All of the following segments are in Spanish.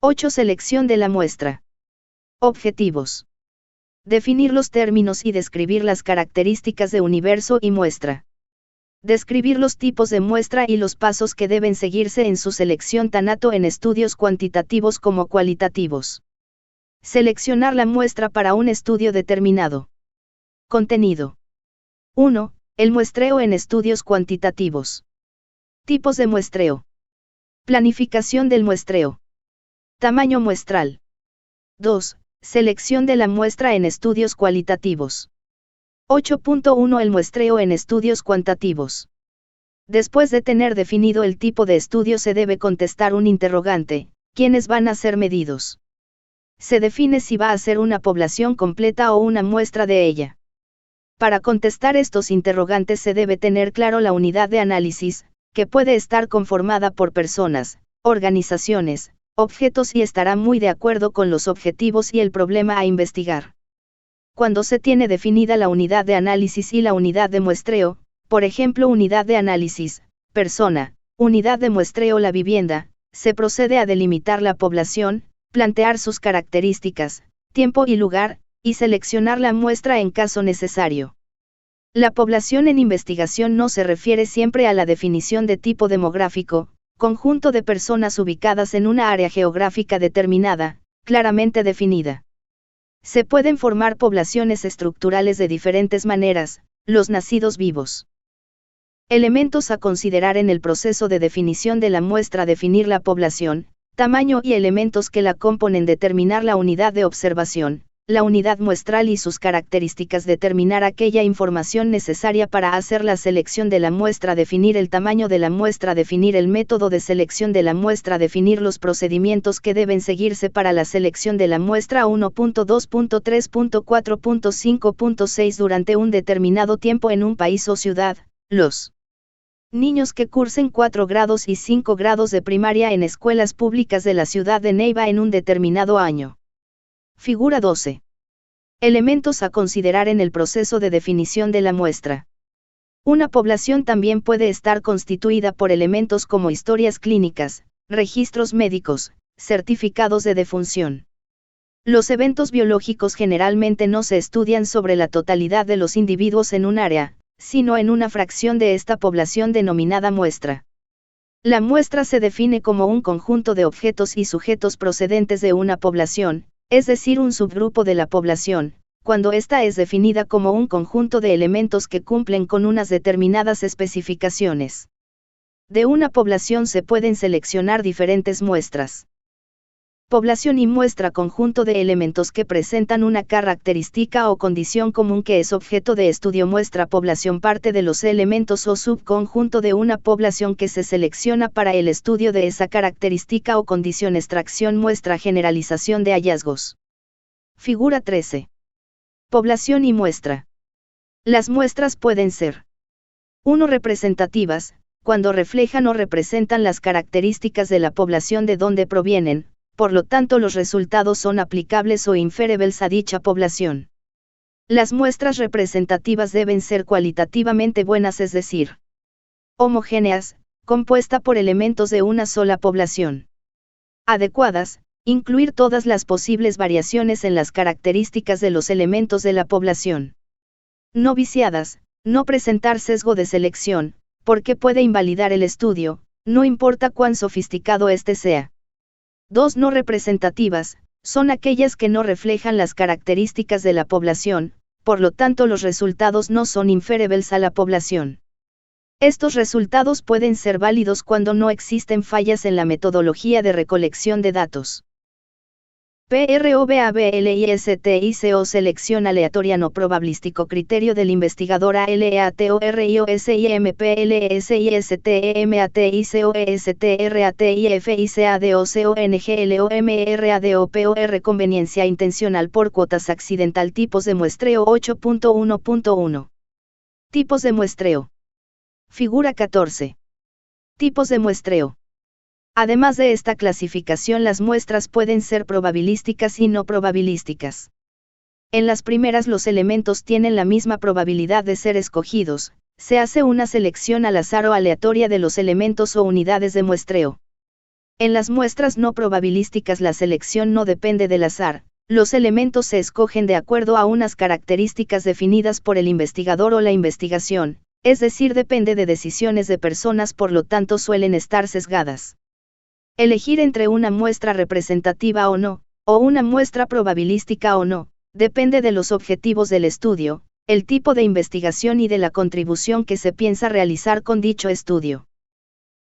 8. Selección de la muestra. Objetivos. Definir los términos y describir las características de universo y muestra. Describir los tipos de muestra y los pasos que deben seguirse en su selección tanto en estudios cuantitativos como cualitativos. Seleccionar la muestra para un estudio determinado. Contenido. 1. El muestreo en estudios cuantitativos. Tipos de muestreo. Planificación del muestreo. Tamaño muestral. 2. Selección de la muestra en estudios cualitativos. 8.1 El muestreo en estudios cuantitativos. Después de tener definido el tipo de estudio se debe contestar un interrogante: ¿quiénes van a ser medidos? Se define si va a ser una población completa o una muestra de ella. Para contestar estos interrogantes se debe tener claro la unidad de análisis, que puede estar conformada por personas, organizaciones, objetos y estará muy de acuerdo con los objetivos y el problema a investigar. Cuando se tiene definida la unidad de análisis y la unidad de muestreo, por ejemplo unidad de análisis, persona, unidad de muestreo la vivienda, se procede a delimitar la población, plantear sus características, tiempo y lugar, y seleccionar la muestra en caso necesario. La población en investigación no se refiere siempre a la definición de tipo demográfico, conjunto de personas ubicadas en una área geográfica determinada, claramente definida. Se pueden formar poblaciones estructurales de diferentes maneras, los nacidos vivos. Elementos a considerar en el proceso de definición de la muestra: definir la población, tamaño y elementos que la componen, determinar la unidad de observación, la unidad muestral y sus características, determinar aquella información necesaria para hacer la selección de la muestra, definir el tamaño de la muestra, definir el método de selección de la muestra, definir los procedimientos que deben seguirse para la selección de la muestra. 1.2.3.4.5.6 Durante un determinado tiempo en un país o ciudad, los niños que cursen 4 grados y 5 grados de primaria en escuelas públicas de la ciudad de Neiva en un determinado año. Figura 12. Elementos a considerar en el proceso de definición de la muestra. Una población también puede estar constituida por elementos como historias clínicas, registros médicos, certificados de defunción. Los eventos biológicos generalmente no se estudian sobre la totalidad de los individuos en un área, sino en una fracción de esta población denominada muestra. La muestra se define como un conjunto de objetos y sujetos procedentes de una población, es decir, un subgrupo de la población, cuando ésta es definida como un conjunto de elementos que cumplen con unas determinadas especificaciones. De una población se pueden seleccionar diferentes muestras. Población y muestra: conjunto de elementos que presentan una característica o condición común que es objeto de estudio. Muestra: población, parte de los elementos o subconjunto de una población que se selecciona para el estudio de esa característica o condición. Extracción muestra: generalización de hallazgos. Figura 13. Población y muestra. Las muestras pueden ser 1. Representativas, cuando reflejan o representan las características de la población de donde provienen, por lo tanto los resultados son aplicables o inferibles a dicha población. Las muestras representativas deben ser cualitativamente buenas, es decir, homogéneas, compuesta por elementos de una sola población. Adecuadas, incluir todas las posibles variaciones en las características de los elementos de la población. No viciadas, no presentar sesgo de selección, porque puede invalidar el estudio, no importa cuán sofisticado éste sea. 2. No representativas, son aquellas que no reflejan las características de la población, por lo tanto los resultados no son inferibles a la población. Estos resultados pueden ser válidos cuando no existen fallas en la metodología de recolección de datos. PROBABLISTICO selección aleatoria no probabilístico criterio del investigador ALEATORIOSIMPLSISTEMATICOESTRATIFICADOCONGLOMERADOPOR conveniencia intencional por cuotas accidental. Tipos de muestreo 8.1.1 Tipos de muestreo. Figura 14. Tipos de muestreo. Además de esta clasificación, las muestras pueden ser probabilísticas y no probabilísticas. En las primeras los elementos tienen la misma probabilidad de ser escogidos, se hace una selección al azar o aleatoria de los elementos o unidades de muestreo. En las muestras no probabilísticas la selección no depende del azar, los elementos se escogen de acuerdo a unas características definidas por el investigador o la investigación, es decir, depende de decisiones de personas, por lo tanto suelen estar sesgadas. Elegir entre una muestra representativa o no, o una muestra probabilística o no, depende de los objetivos del estudio, el tipo de investigación y de la contribución que se piensa realizar con dicho estudio.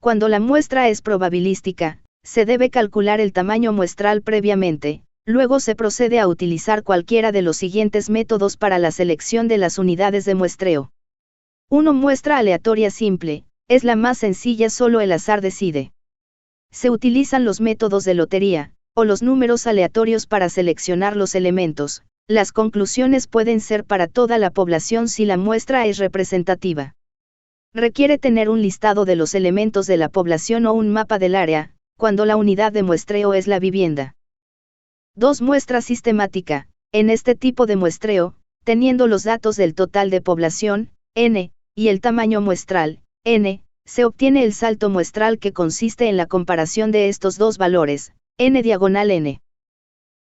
Cuando la muestra es probabilística, se debe calcular el tamaño muestral previamente, luego se procede a utilizar cualquiera de los siguientes métodos para la selección de las unidades de muestreo. 1. Muestra aleatoria simple, es la más sencilla, solo el azar decide. Se utilizan los métodos de lotería, o los números aleatorios para seleccionar los elementos. Las conclusiones pueden ser para toda la población si la muestra es representativa. Requiere tener un listado de los elementos de la población o un mapa del área, cuando la unidad de muestreo es la vivienda. 2. Muestra sistemática. En este tipo de muestreo, teniendo los datos del total de población, n, y el tamaño muestral, n, se obtiene el salto muestral, que consiste en la comparación de estos dos valores, n/n.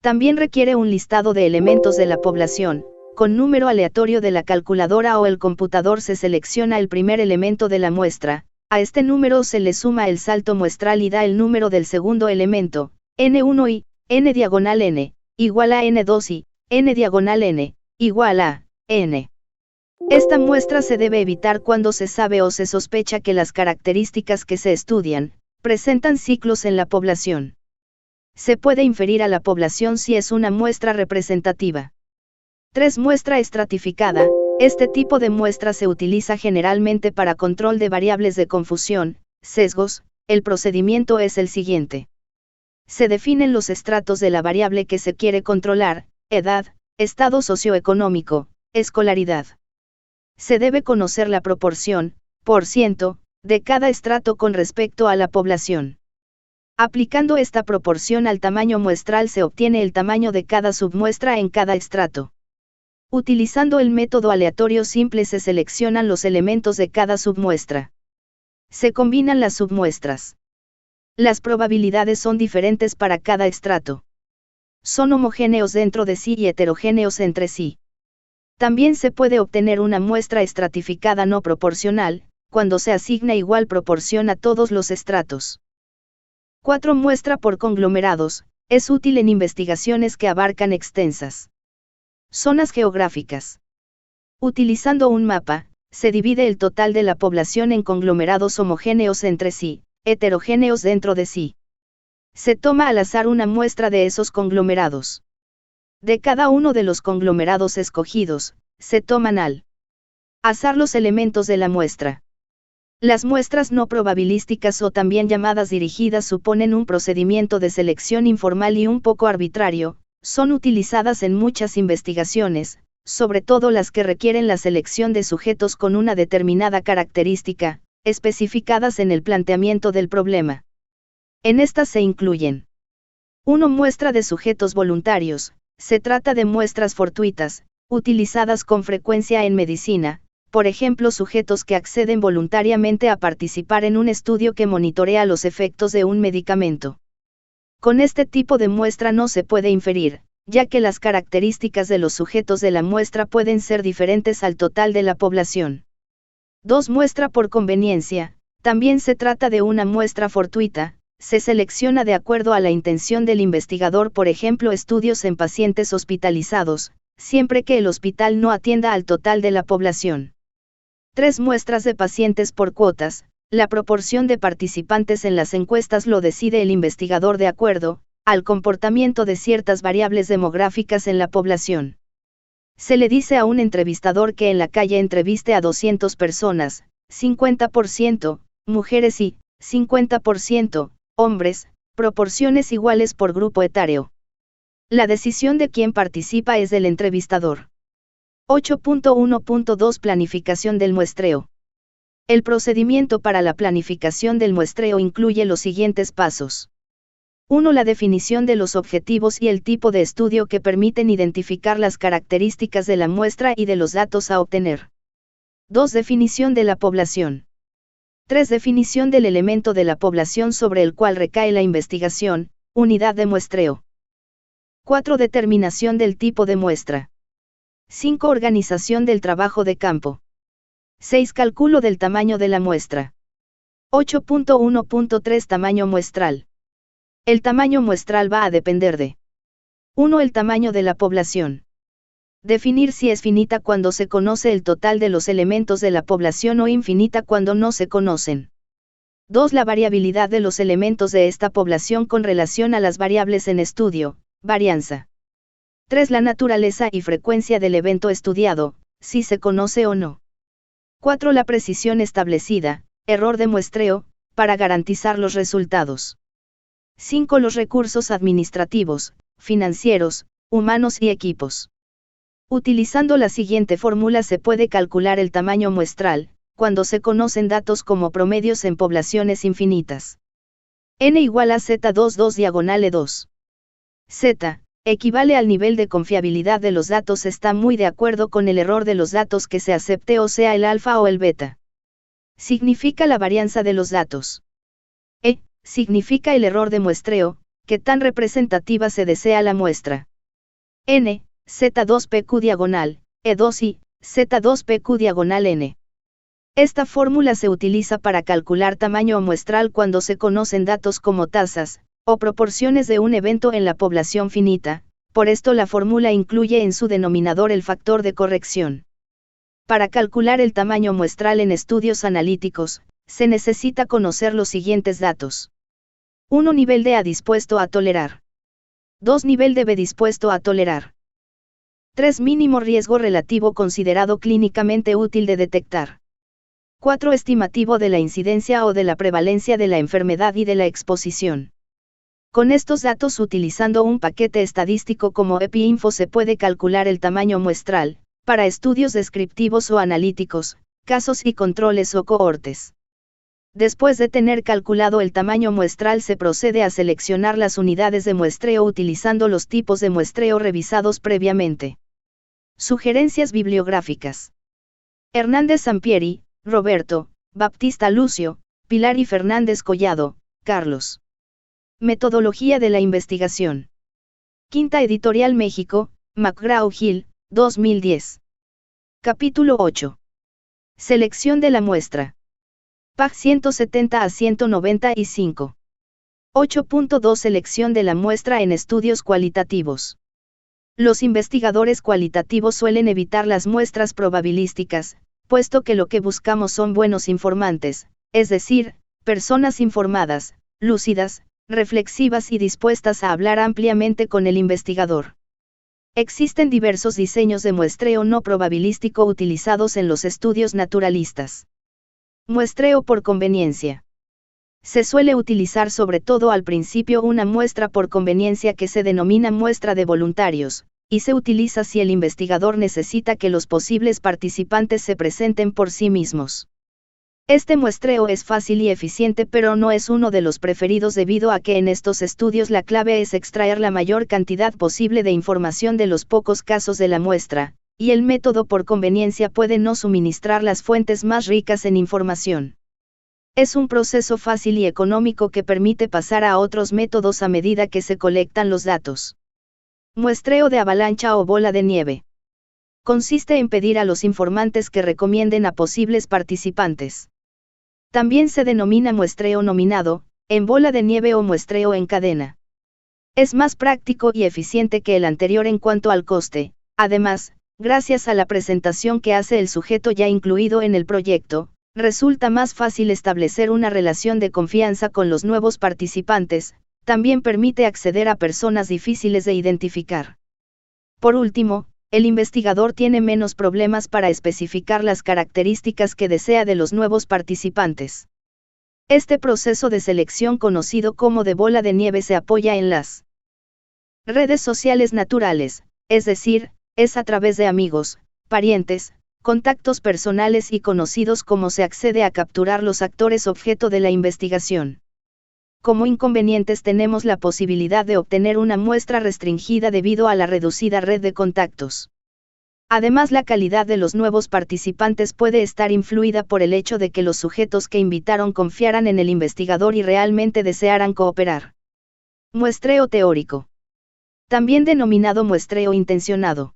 También requiere un listado de elementos de la población. Con número aleatorio de la calculadora o el computador se selecciona el primer elemento de la muestra, a este número se le suma el salto muestral y da el número del segundo elemento, n1 y n/n, igual a n2 y n/n, igual a n. Esta muestra se debe evitar cuando se sabe o se sospecha que las características que se estudian presentan ciclos en la población. Se puede inferir a la población si es una muestra representativa. 3. Muestra estratificada. Este tipo de muestra se utiliza generalmente para control de variables de confusión, sesgos. El procedimiento es el siguiente. Se definen los estratos de la variable que se quiere controlar: edad, estado socioeconómico, escolaridad. Se debe conocer la proporción, por ciento, de cada estrato con respecto a la población. Aplicando esta proporción al tamaño muestral se obtiene el tamaño de cada submuestra en cada estrato. Utilizando el método aleatorio simple se seleccionan los elementos de cada submuestra. Se combinan las submuestras. Las probabilidades son diferentes para cada estrato. Son homogéneos dentro de sí y heterogéneos entre sí. También se puede obtener una muestra estratificada no proporcional, cuando se asigna igual proporción a todos los estratos. 4. Muestra por conglomerados. Es útil en investigaciones que abarcan extensas zonas geográficas. Utilizando un mapa, se divide el total de la población en conglomerados homogéneos entre sí, heterogéneos dentro de sí. Se toma al azar una muestra de esos conglomerados. De cada uno de los conglomerados escogidos, se toman al azar los elementos de la muestra. Las muestras no probabilísticas, o también llamadas dirigidas, suponen un procedimiento de selección informal y un poco arbitrario. Son utilizadas en muchas investigaciones, sobre todo las que requieren la selección de sujetos con una determinada característica, especificadas en el planteamiento del problema. En estas se incluyen: 1. Muestra de sujetos voluntarios. Se trata de muestras fortuitas, utilizadas con frecuencia en medicina, por ejemplo sujetos que acceden voluntariamente a participar en un estudio que monitorea los efectos de un medicamento. Con este tipo de muestra no se puede inferir, ya que las características de los sujetos de la muestra pueden ser diferentes al total de la población. 2. Muestra por conveniencia. También se trata de una muestra fortuita. Se selecciona de acuerdo a la intención del investigador, por ejemplo estudios en pacientes hospitalizados, siempre que el hospital no atienda al total de la población. 3. Muestras de pacientes por cuotas. La proporción de participantes en las encuestas lo decide el investigador de acuerdo al comportamiento de ciertas variables demográficas en la población. Se le dice a un entrevistador que en la calle entreviste a 200 personas, 50% mujeres y 50% hombres, proporciones iguales por grupo etario. La decisión de quién participa es del entrevistador. 8.1.2 Planificación del muestreo. El procedimiento para la planificación del muestreo incluye los siguientes pasos. 1. La definición de los objetivos y el tipo de estudio que permiten identificar las características de la muestra y de los datos a obtener. 2. Definición de la población. 3. Definición del elemento de la población sobre el cual recae la investigación, unidad de muestreo. 4. Determinación del tipo de muestra. 5. Organización del trabajo de campo. 6. Cálculo del tamaño de la muestra. 8.1.3 Tamaño muestral. El tamaño muestral va a depender de 1. El tamaño de la población. Definir si es finita cuando se conoce el total de los elementos de la población o infinita cuando no se conocen. 2. La variabilidad de los elementos de esta población con relación a las variables en estudio, varianza. 3. La naturaleza y frecuencia del evento estudiado, si se conoce o no. 4. La precisión establecida, error de muestreo, para garantizar los resultados. 5. Los recursos administrativos, financieros, humanos y equipos. Utilizando la siguiente fórmula se puede calcular el tamaño muestral, cuando se conocen datos como promedios en poblaciones infinitas. N igual a Z22 diagonal E2. Z, equivale al nivel de confiabilidad de los datos, está muy de acuerdo con el error de los datos que se acepte, o sea el alfa o el beta. Significa la varianza de los datos. E, significa el error de muestreo, que tan representativa se desea la muestra. N, Z2PQ diagonal, E2 y, Z2PQ diagonal N. Esta fórmula se utiliza para calcular tamaño muestral cuando se conocen datos como tasas, o proporciones de un evento en la población finita, por esto la fórmula incluye en su denominador el factor de corrección. Para calcular el tamaño muestral en estudios analíticos, se necesita conocer los siguientes datos. 1. Nivel de A dispuesto a tolerar. 2. Nivel de B dispuesto a tolerar. 3. Mínimo riesgo relativo considerado clínicamente útil de detectar. 4. Estimativo de la incidencia o de la prevalencia de la enfermedad y de la exposición. Con estos datos, utilizando un paquete estadístico como EpiInfo, se puede calcular el tamaño muestral, para estudios descriptivos o analíticos, casos y controles o cohortes. Después de tener calculado el tamaño muestral, se procede a seleccionar las unidades de muestreo utilizando los tipos de muestreo revisados previamente. Sugerencias bibliográficas. Hernández Sampieri, Roberto, Baptista Lucio, Pilar y Fernández Collado, Carlos. Metodología de la investigación. Quinta Editorial México, McGraw-Hill, 2010. Capítulo 8. Selección de la muestra. Pág 170 a 195. 8.2 Selección de la muestra en estudios cualitativos. Los investigadores cualitativos suelen evitar las muestras probabilísticas, puesto que lo que buscamos son buenos informantes, es decir, personas informadas, lúcidas, reflexivas y dispuestas a hablar ampliamente con el investigador. Existen diversos diseños de muestreo no probabilístico utilizados en los estudios naturalistas. Muestreo por conveniencia. Se suele utilizar sobre todo al principio una muestra por conveniencia que se denomina muestra de voluntarios, y se utiliza si el investigador necesita que los posibles participantes se presenten por sí mismos. Este muestreo es fácil y eficiente, pero no es uno de los preferidos debido a que en estos estudios la clave es extraer la mayor cantidad posible de información de los pocos casos de la muestra, y el método por conveniencia puede no suministrar las fuentes más ricas en información. Es un proceso fácil y económico que permite pasar a otros métodos a medida que se colectan los datos. Muestreo de avalancha o bola de nieve. Consiste en pedir a los informantes que recomienden a posibles participantes. También se denomina muestreo nominado, en bola de nieve o muestreo en cadena. Es más práctico y eficiente que el anterior en cuanto al coste. Además, gracias a la presentación que hace el sujeto ya incluido en el proyecto, resulta más fácil establecer una relación de confianza con los nuevos participantes, también permite acceder a personas difíciles de identificar. Por último, el investigador tiene menos problemas para especificar las características que desea de los nuevos participantes. Este proceso de selección, conocido como de bola de nieve, se apoya en las redes sociales naturales, es decir, es a través de amigos, parientes, contactos personales y conocidos como se accede a capturar los actores objeto de la investigación. Como inconvenientes tenemos la posibilidad de obtener una muestra restringida debido a la reducida red de contactos. Además, la calidad de los nuevos participantes puede estar influida por el hecho de que los sujetos que invitaron confiaran en el investigador y realmente desearan cooperar. Muestreo teórico. También denominado muestreo intencionado.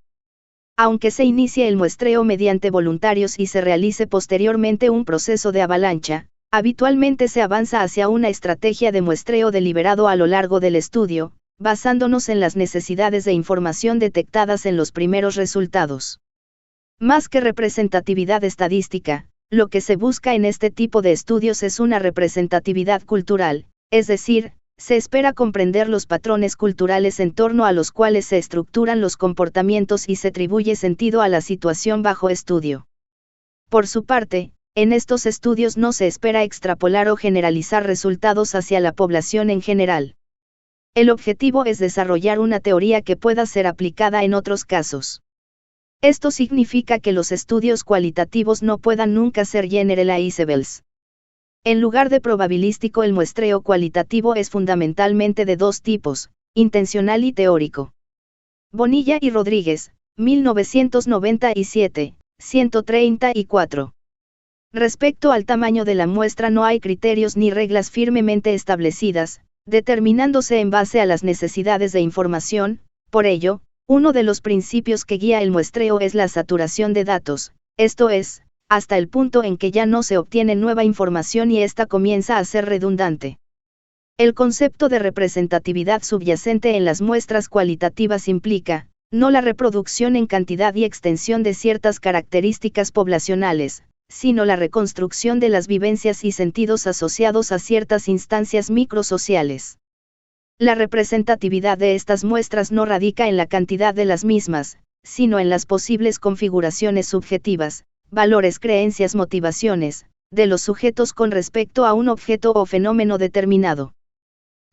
Aunque se inicie el muestreo mediante voluntarios y se realice posteriormente un proceso de avalancha, habitualmente se avanza hacia una estrategia de muestreo deliberado a lo largo del estudio, basándonos en las necesidades de información detectadas en los primeros resultados. Más que representatividad estadística, lo que se busca en este tipo de estudios es una representatividad cultural, es decir, se espera comprender los patrones culturales en torno a los cuales se estructuran los comportamientos y se atribuye sentido a la situación bajo estudio. Por su parte, en estos estudios no se espera extrapolar o generalizar resultados hacia la población en general. El objetivo es desarrollar una teoría que pueda ser aplicada en otros casos. Esto significa que los estudios cualitativos no puedan nunca ser generalizables. En lugar de probabilístico, el muestreo cualitativo es fundamentalmente de dos tipos, intencional y teórico. Bonilla y Rodríguez, 1997, 134. Respecto al tamaño de la muestra no hay criterios ni reglas firmemente establecidas, determinándose en base a las necesidades de información. Por ello, uno de los principios que guía el muestreo es la saturación de datos, esto es, hasta el punto en que ya no se obtiene nueva información y ésta comienza a ser redundante. El concepto de representatividad subyacente en las muestras cualitativas implica, no la reproducción en cantidad y extensión de ciertas características poblacionales, sino la reconstrucción de las vivencias y sentidos asociados a ciertas instancias microsociales. La representatividad de estas muestras no radica en la cantidad de las mismas, sino en las posibles configuraciones subjetivas, valores, creencias, motivaciones, de los sujetos con respecto a un objeto o fenómeno determinado.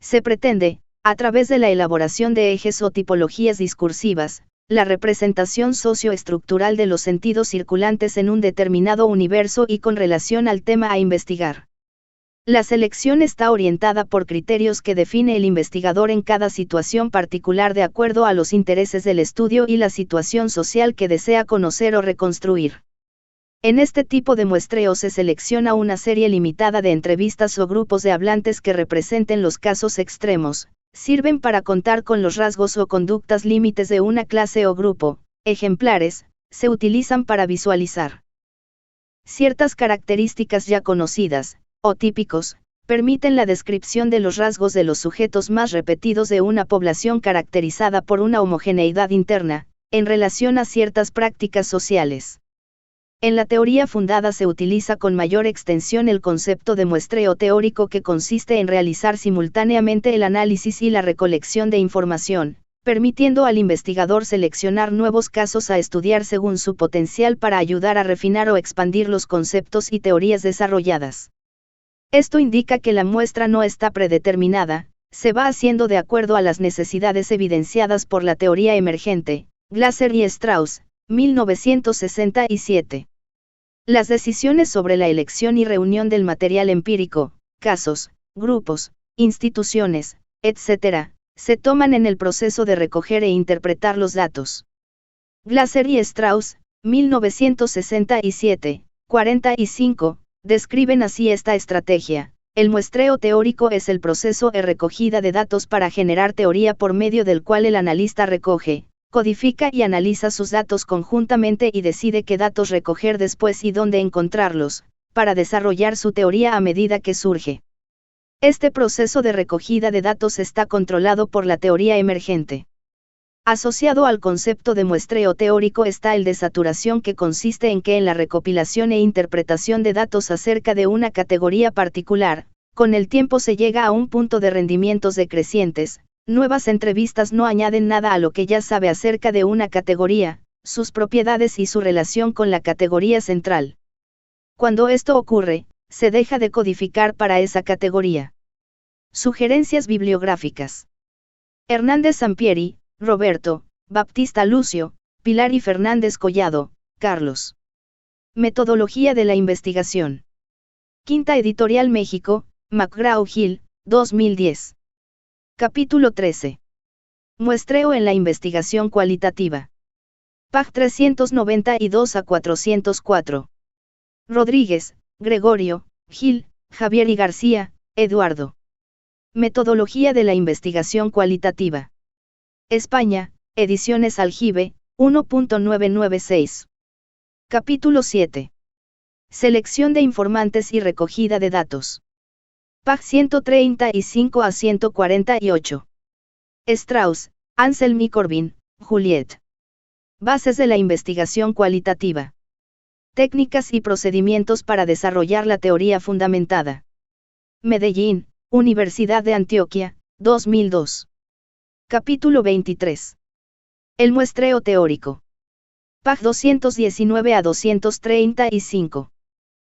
Se pretende, a través de la elaboración de ejes o tipologías discursivas, la representación socioestructural de los sentidos circulantes en un determinado universo y con relación al tema a investigar. La selección está orientada por criterios que define el investigador en cada situación particular de acuerdo a los intereses del estudio y la situación social que desea conocer o reconstruir. En este tipo de muestreo se selecciona una serie limitada de entrevistas o grupos de hablantes que representen los casos extremos, sirven para contar con los rasgos o conductas límites de una clase o grupo. Ejemplares, se utilizan para visualizar ciertas características ya conocidas, o típicos, permiten la descripción de los rasgos de los sujetos más repetidos de una población caracterizada por una homogeneidad interna, en relación a ciertas prácticas sociales. En la teoría fundada se utiliza con mayor extensión el concepto de muestreo teórico, que consiste en realizar simultáneamente el análisis y la recolección de información, permitiendo al investigador seleccionar nuevos casos a estudiar según su potencial para ayudar a refinar o expandir los conceptos y teorías desarrolladas. Esto indica que la muestra no está predeterminada, se va haciendo de acuerdo a las necesidades evidenciadas por la teoría emergente. Glasser y Strauss, 1967. Las decisiones sobre la elección y reunión del material empírico, casos, grupos, instituciones, etc., se toman en el proceso de recoger e interpretar los datos. Glasser y Strauss, 1967, 45, describen así esta estrategia. El muestreo teórico es el proceso de recogida de datos para generar teoría por medio del cual el analista recoge, codifica y analiza sus datos conjuntamente y decide qué datos recoger después y dónde encontrarlos, para desarrollar su teoría a medida que surge. Este proceso de recogida de datos está controlado por la teoría emergente. Asociado al concepto de muestreo teórico está el de saturación, que consiste en que en la recopilación e interpretación de datos acerca de una categoría particular, con el tiempo se llega a un punto de rendimientos decrecientes. Nuevas entrevistas no añaden nada a lo que ya sabe acerca de una categoría, sus propiedades y su relación con la categoría central. Cuando esto ocurre, se deja de codificar para esa categoría. Sugerencias bibliográficas. Hernández Sampieri, Roberto, Baptista Lucio, Pilar y Fernández Collado, Carlos. Metodología de la investigación. Quinta Editorial México, McGraw-Hill, 2010. Capítulo 13. Muestreo en la investigación cualitativa. Pág 392 a 404. Rodríguez, Gregorio, Gil, Javier y García, Eduardo. Metodología de la investigación cualitativa. España, Ediciones Aljibe, 1.996. Capítulo 7. Selección de informantes y recogida de datos. Pág 135 a 148. Strauss, Anselm y Corbin, Juliet. Bases de la investigación cualitativa. Técnicas y procedimientos para desarrollar la teoría fundamentada. Medellín, Universidad de Antioquia, 2002. Capítulo 23. El muestreo teórico. Pág 219 a 235.